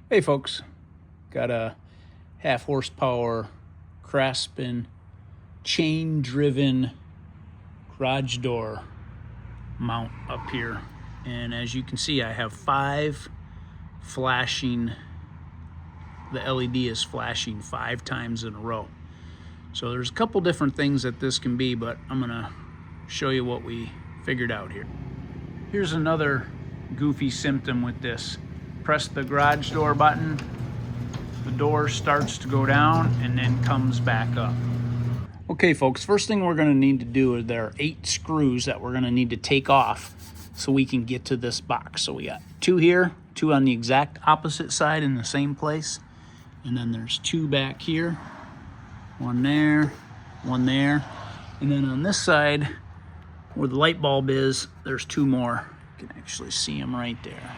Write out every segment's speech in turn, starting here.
Hey folks, got a half horsepower Craftsman chain driven garage door mount up here, and as you can see I have 5 flashing. The LED is flashing 5 times in a row. So there's a couple different things that this can be, but I'm gonna show you what we figured out here. Here's another goofy symptom with this. Press the garage door button, the door starts to go down and then comes back up. Okay folks, first thing we're gonna need to do is there are 8 screws that we're gonna need to take off so we can get to this box. So we got 2 here, 2 on the exact opposite side in the same place, and then there's 2 back here, 1 there, 1 there, and then on this side where the light bulb is, there's 2 more. You can actually see them right there.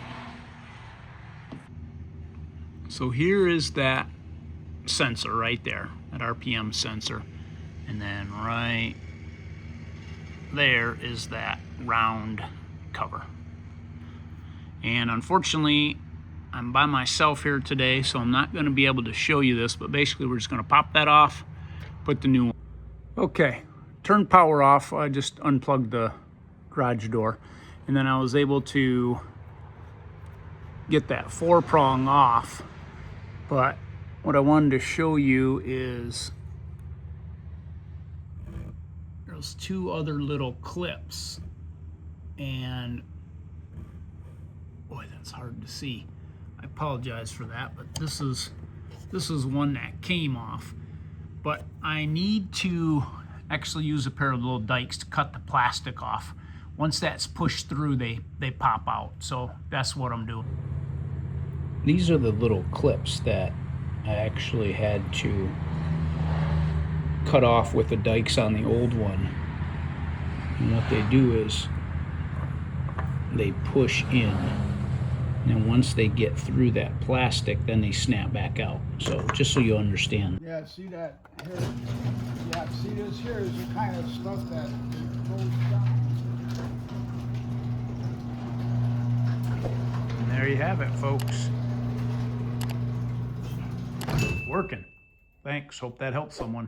So here is that sensor right there, that RPM sensor. And then right there is that round cover. And unfortunately, I'm by myself here today, so I'm not gonna be able to show you this, but basically we're just gonna pop that off, put the new one. Okay, turn power off. I just unplugged the garage door, and then I was able to get that 4-prong off. But what I wanted to show you is there's 2 other little clips, and boy, that's hard to see. I apologize for that, but this is one that came off. But I need to actually use a pair of little dikes to cut the plastic off. Once that's pushed through, they pop out. So that's what I'm doing. These are the little clips that I actually had to cut off with the dikes on the old one. And what they do is they push in. And once they get through that plastic, then they snap back out. So just so you understand. Yeah, see that here? Yeah, see this here is the kind of stuff that goes down. And there you have it, folks. Working. Thanks. Hope that helps someone.